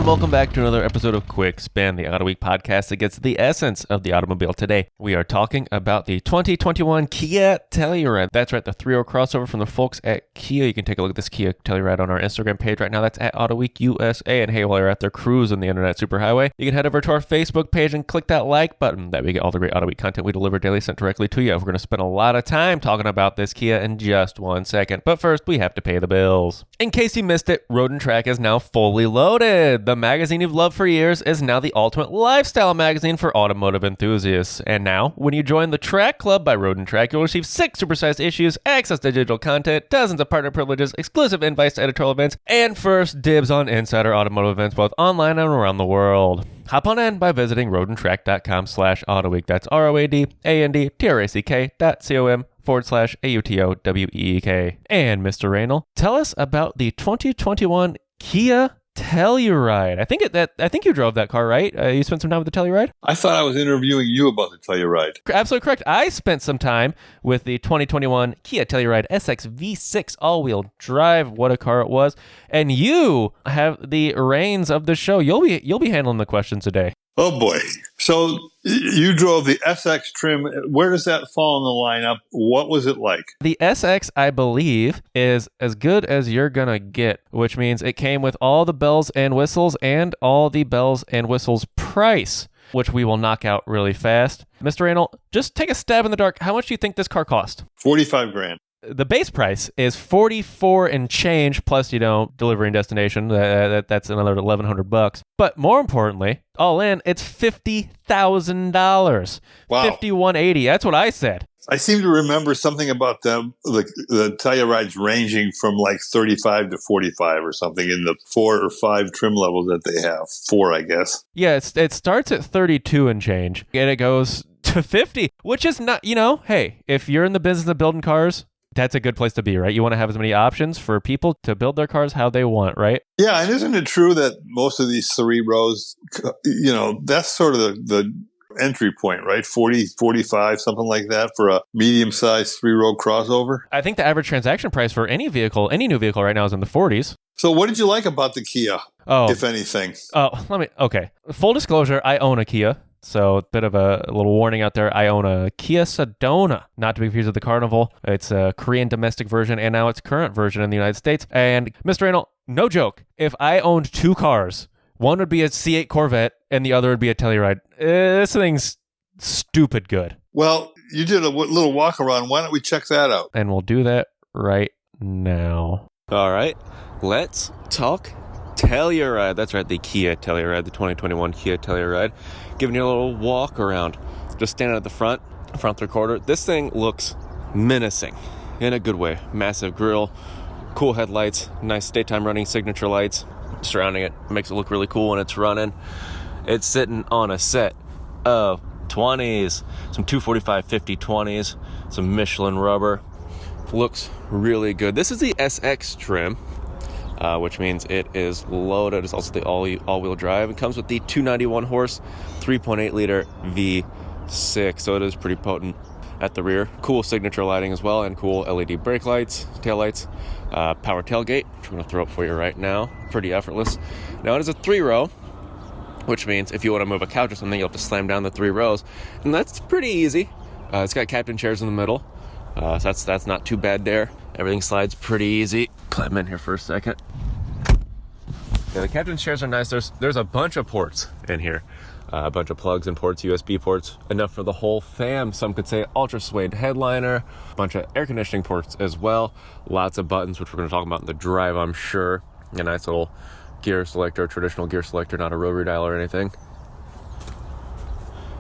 and welcome back to another episode of Quick Spin, the Autoweek podcast that gets the essence of the automobile. Today, we are talking about the 2021 Kia Telluride. That's right, the 3.0 crossover from the folks at Kia. You can take a look at this Kia Telluride on our Instagram page right now. That's at Autoweek USA. And hey, while you're out there cruising the internet superhighway, you can head over to our Facebook page and click that like button. That way you get all the great Autoweek content we deliver daily sent directly to you. We're going to spend a lot of time talking about this Kia in just 1 second. But first, we have to pay the bills. In case you missed it, Road and Track is now fully loaded. The magazine you've loved for years is now the ultimate lifestyle magazine for automotive enthusiasts. And now, when you join the Track Club by Road and Track, you'll receive 6 supersized issues, access to digital content, dozens of partner privileges, exclusive invites to editorial events, and first dibs on insider automotive events both online and around the world. Hop on in by visiting roadandtrack.com/Autoweek. That's ROADANDTRACK.com/AUTOWEEK. And Mr. Raynal, tell us about the 2021 Kia Telluride. I think you drove that car, right? You spent some time with the Telluride? I thought I was interviewing you about the Telluride. Absolutely correct. I spent some time with the 2021 Kia Telluride SX V6 all-wheel drive. What a car it was. And you have the reins of the show. You'll be handling the questions today. Oh boy. So you drove the SX trim. Where does that fall in the lineup? What was it like? The SX, I believe, is as good as you're going to get, which means it came with all the bells and whistles and all the bells and whistles price, which we will knock out really fast. Mr. Raynal, just take a stab in the dark. How much do you think this car cost? $45,000. The base price is $44 and change, plus, delivery and destination. That's another $1,100. But more importantly, all in, it's $50,000. Wow. $51.80. That's what I said. I seem to remember something about them, the Tellurides ranging from like 35 to 45 or something in the 4 or 5 trim levels that they have. 4, I guess. Yeah, it starts at 32 and change, and it goes to 50, which is not, hey, if you're in the business of building cars, that's a good place to be, right? You want to have as many options for people to build their cars how they want, right? Yeah, and isn't it true that most of these 3 rows, that's sort of the entry point, right? 40, 45, something like that for a medium-sized 3-row crossover? I think the average transaction price for any new vehicle right now is in the 40s. So what did you like about the Kia, if anything? Okay. Full disclosure, I own a Kia. So a bit of a little warning out there. I own a Kia Sedona, not to be confused with the Carnival. It's a Korean domestic version, and now it's current version in the United States. And Mr. Raynal, no joke, if I owned 2 cars, one would be a C8 Corvette, and the other would be a Telluride. This thing's stupid good. Well, you did a little walk around. Why don't we check that out? And we'll do that right now. All right, let's talk Telluride. That's right, the Kia Telluride, the 2021 Kia Telluride. Giving you a little walk around. Just standing at the front 3-quarter. This thing looks menacing in a good way. Massive grille, cool headlights, nice daytime running signature lights surrounding it. Makes it look really cool when it's running. It's sitting on a set of 20s, some 245/50 20s, some Michelin rubber. Looks really good. This is the SX trim. Which means it is loaded. It's also the all-wheel drive. It comes with the 291 horse, 3.8 liter V6, so it is pretty potent at the rear. Cool signature lighting as well, and cool LED brake lights, tail lights, power tailgate, which I'm going to throw up for you right now. Pretty effortless. Now it is a 3-row, which means if you want to move a couch or something, you'll have to slam down the 3 rows, and that's pretty easy. It's got captain chairs in the middle, so that's not too bad there. Everything slides pretty easy. Climb in here for a second. Yeah, the captain's chairs are nice. There's a bunch of ports in here. A bunch of plugs and ports, USB ports. Enough for the whole fam. Some could say ultra suede headliner. A bunch of air conditioning ports as well. Lots of buttons, which we're going to talk about in the drive, I'm sure. A nice little gear selector, traditional gear selector, not a rotary dial or anything.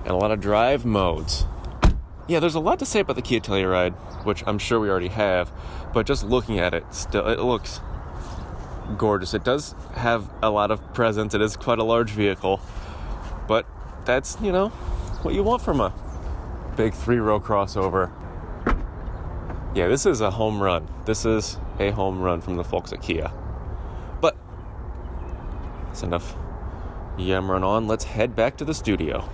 And a lot of drive modes. Yeah, there's a lot to say about the Kia Telluride, which I'm sure we already have, but just looking at it, still, it looks gorgeous. It does have a lot of presence. It is quite a large vehicle, but that's, what you want from a big 3-row crossover. Yeah, this is a home run. This is a home run from the folks at Kia. But that's enough yammering on. Let's head back to the studio.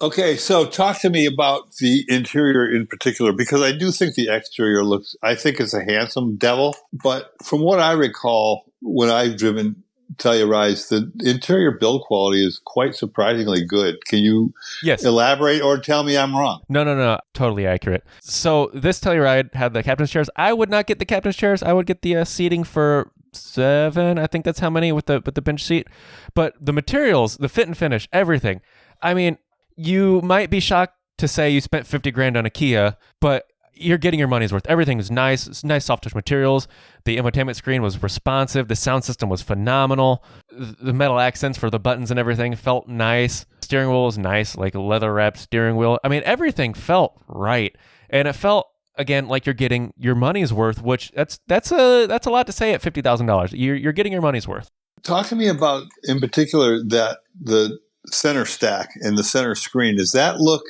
Okay, so talk to me about the interior in particular, because I do think the exterior I think it's a handsome devil. But from what I recall, when I've driven Tellurides, the interior build quality is quite surprisingly good. Can you elaborate or tell me I'm wrong? No. Totally accurate. So this Telluride had the captain's chairs. I would not get the captain's chairs. I would get the seating for 7. I think that's how many with the bench seat. But the materials, the fit and finish, everything. I mean, you might be shocked to say you spent $50,000 on a Kia, but you're getting your money's worth. Everything is nice. It's nice soft touch materials. The infotainment screen was responsive. The sound system was phenomenal. The metal accents for the buttons and everything felt nice. Steering wheel was nice, like a leather wrapped steering wheel. I mean, everything felt right. And it felt, again, like you're getting your money's worth, which that's a lot to say at $50,000. You're getting your money's worth. Talk to me about, in particular, that the center stack and the center screen. Does that look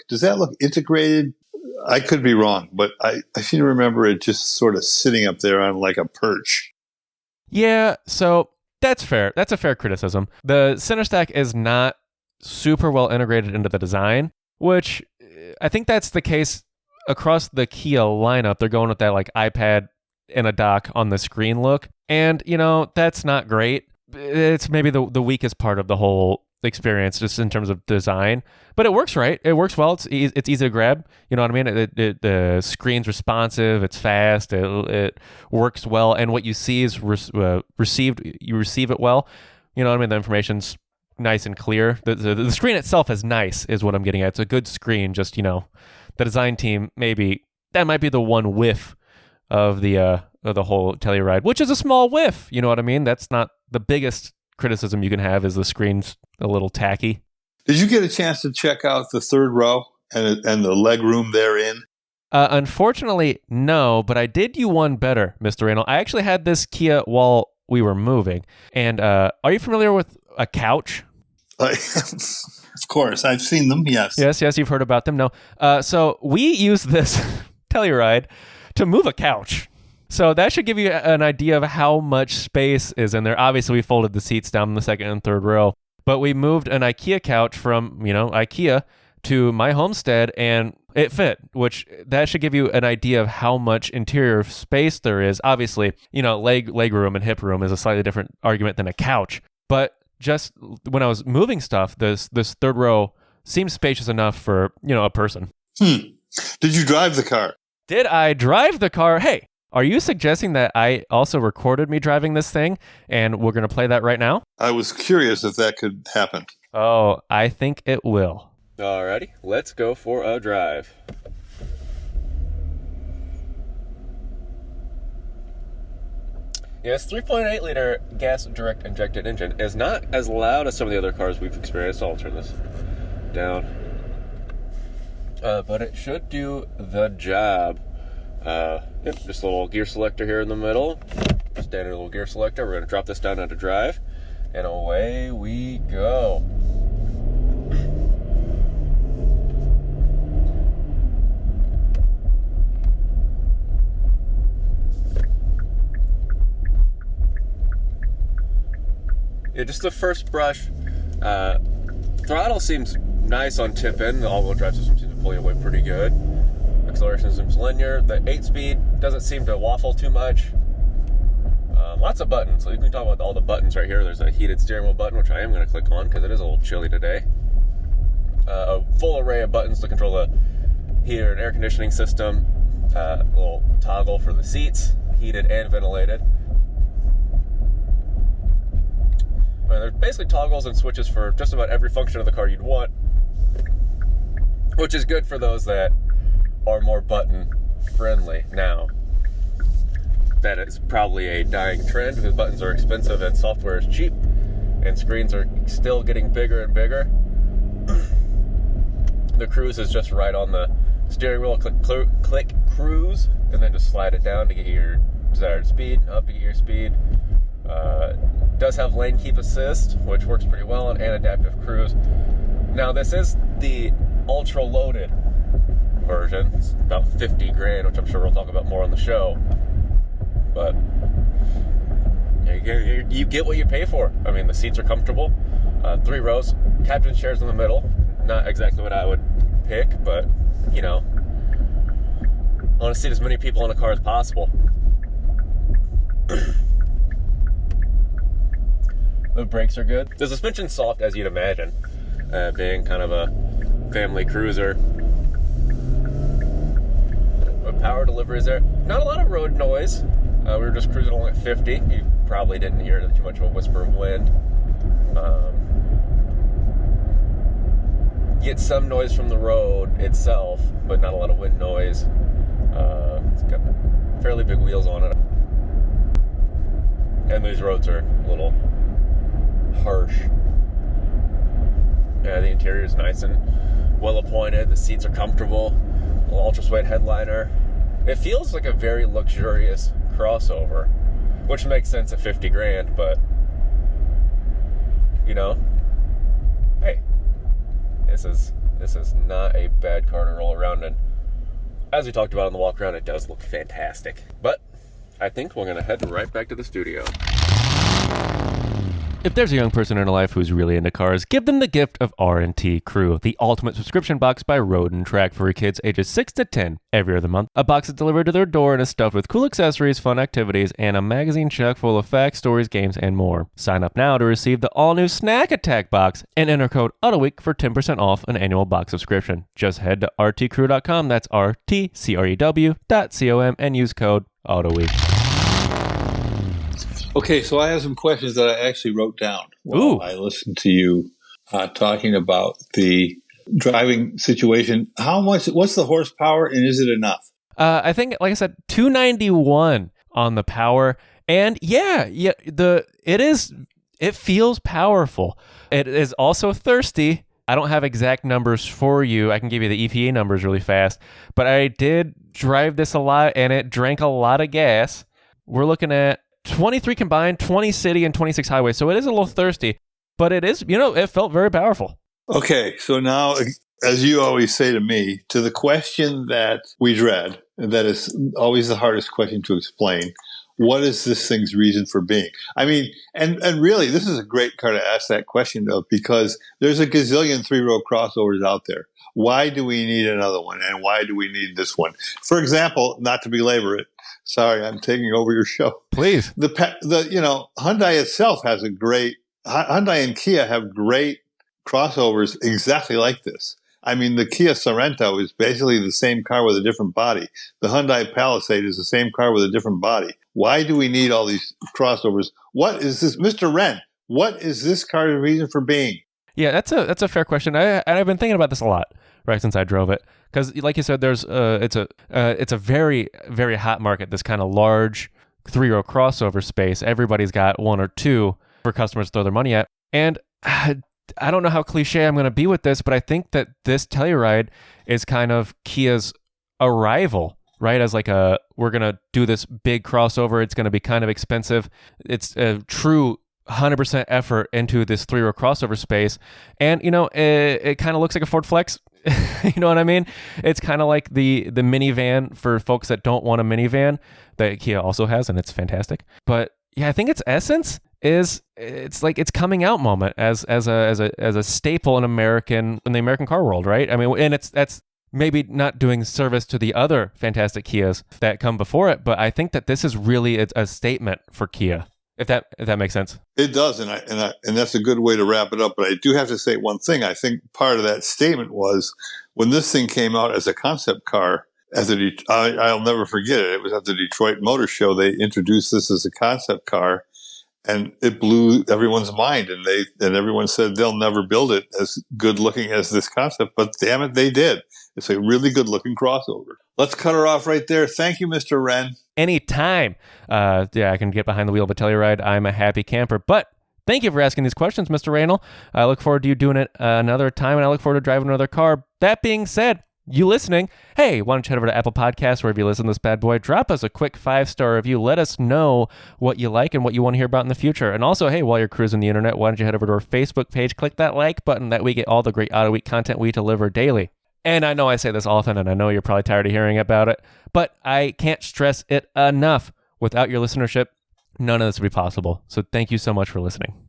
integrated? I could be wrong, but I seem to remember it just sort of sitting up there on like a perch. Yeah, so that's fair. That's a fair criticism. The center stack is not super well integrated into the design, which I think that's the case across the Kia lineup. They're going with that like iPad and a dock on the screen look. And, that's not great. It's maybe the weakest part of the whole experience just in terms of design, but it works right. It works well. It's easy to grab. You know what I mean? The screen's responsive. It's fast. It works well. And what you see is received. You receive it well. You know what I mean? The information's nice and clear. The screen itself is nice is what I'm getting at. It's a good screen. Just, the design team, maybe that might be the one whiff of the whole Telluride, which is a small whiff. You know what I mean? That's not the biggest criticism you can have, is the screen's a little tacky. Did you get a chance to check out the third row and the leg room therein? Unfortunately, no, but I did you one better, Mr. Raynal. I actually had this Kia while we were moving. And are you familiar with a couch? Of course, I've seen them, yes. Yes, you've heard about them. No. So we use this Telluride to move a couch. So that should give you an idea of how much space is in there. Obviously, we folded the seats down in the second and third row, but we moved an IKEA couch from, IKEA to my homestead, and it fit, which that should give you an idea of how much interior space there is. Obviously, leg room and hip room is a slightly different argument than a couch, but just when I was moving stuff, this third row seems spacious enough for, a person. Did you drive the car? Did I drive the car? Hey, are you suggesting that I also recorded me driving this thing, and we're going to play that right now? I was curious if that could happen. Oh, I think it will. Alrighty, let's go for a drive. Yes, 3.8 liter gas direct injected engine is not as loud as some of the other cars we've experienced. I'll turn this down. But it should do the job. Just a little gear selector here in the middle. Standard little gear selector. We're going to drop this down into drive, and away we go. Yeah, just the first brush. Throttle seems nice on tip in. The all-wheel drive system seems to pull you away pretty good. Acceleration seems linear. The 8-speed doesn't seem to waffle too much. Lots of buttons. So you can talk about all the buttons right here. There's a heated steering wheel button, which I am going to click on because it is a little chilly today. A full array of buttons to control the heater and air conditioning system. A little toggle for the seats, heated and ventilated. There's basically toggles and switches for just about every function of the car you'd want, which is good for those that are more button friendly. Now, that is probably a dying trend because buttons are expensive and software is cheap and screens are still getting bigger and bigger. The cruise is just right on the steering wheel. Click cruise and then just slide it down to get your desired speed, up to get your speed. Does have lane keep assist, which works pretty well, and adaptive cruise. Now, this is the ultra loaded version. It's about $50,000, which I'm sure we'll talk about more on the show. But you get what you pay for. I mean, the seats are comfortable. 3 rows, captain's chairs in the middle. Not exactly what I would pick, but I want to seat as many people in a car as possible. The brakes are good. The suspension's soft as you'd imagine, being kind of a family cruiser. But power delivery is there. Not a lot of road noise. We were just cruising along at 50. You probably didn't hear too much of a whisper of wind. Get some noise from the road itself, but not a lot of wind noise. It's got fairly big wheels on it. And these roads are a little harsh. Yeah, the interior is nice and well appointed. The seats are comfortable. Little ultra suede headliner. It feels like a very luxurious crossover, which makes sense at 50 grand, but you know, hey, this is not a bad car to roll around in. As we talked about on the walk around, it does look fantastic. But I think we're gonna head right back to the studio. If there's a young person in your life who's really into cars, give them the gift of R&T Crew, the ultimate subscription box by Road and Track for kids ages 6 to 10 every other month. A box is delivered to their door and is stuffed with cool accessories, fun activities, and a magazine chock full of facts, stories, games, and more. Sign up now to receive the all-new Snack Attack box and enter code Autoweek for 10% off an annual box subscription. Just head to rtcrew.com, that's rtcrew.com, and use code Autoweek. Okay, so I have some questions that I actually wrote down while I listened to you talking about the driving situation. What's the horsepower, and is it enough? I think, like I said, 291 on the power, and it feels powerful. It is also thirsty. I don't have exact numbers for you. I can give you the EPA numbers really fast, but I did drive this a lot, and it drank a lot of gas. We're looking at 23 combined, 20 city, and 26 highway. So it is a little thirsty, but it is, it felt very powerful. Okay, so now, as you always say to me, to the question that we dread, and that is always the hardest question to explain, what is this thing's reason for being? I mean, and really, this is a great car to ask that question of, because there's a gazillion three-row crossovers out there. Why do we need another one, and why do we need this one? For example, not to belabor it, sorry, I'm taking over your show. Please. Hyundai itself has Hyundai and Kia have great crossovers exactly like this. I mean, the Kia Sorento is basically the same car with a different body. The Hyundai Palisade is the same car with a different body. Why do we need all these crossovers? What is this, Mr. Wren? What is this car's reason for being? Yeah, that's a fair question. I've been thinking about this a lot, right, since I drove it. Because, like you said, it's a very, very hot market, this kind of large three-row crossover space. Everybody's got one or two for customers to throw their money at. And I don't know how cliche I'm going to be with this, but I think that this Telluride is kind of Kia's arrival, right? As like we're going to do this big crossover. It's going to be kind of expensive. It's a true 100% effort into this three-row crossover space. And, it kind of looks like a Ford Flex. You know what I mean? It's kind of like the minivan for folks that don't want a minivan that Kia also has, and it's fantastic. But yeah, I think its essence is it's like its coming out moment as a staple in the American car world, right? I mean, and that's maybe not doing service to the other fantastic Kias that come before it, but I think that this is really a statement for Kia. If that makes sense. It does, and that's a good way to wrap it up. But I do have to say one thing. I think part of that statement was when this thing came out as a concept car. I'll never forget it. It was at the Detroit Motor Show. They introduced this as a concept car, and it blew everyone's mind. And everyone said they'll never build it as good looking as this concept. But damn it, they did. It's a really good looking crossover. Let's cut her off right there. Thank you, Mr. Wren. Anytime. I can get behind the wheel of a Telluride. I'm a happy camper. But thank you for asking these questions, Mr. Raynal. I look forward to you doing it another time, and I look forward to driving another car. That being said, you listening, hey, why don't you head over to Apple Podcasts, wherever you listen to this bad boy, drop us a quick 5-star review. Let us know what you like and what you want to hear about in the future. And also, hey, while you're cruising the internet, why don't you head over to our Facebook page, click that like button, that we get all the great Autoweek content we deliver daily. And I know I say this often, and I know you're probably tired of hearing about it, but I can't stress it enough. Without your listenership, none of this would be possible. So thank you so much for listening.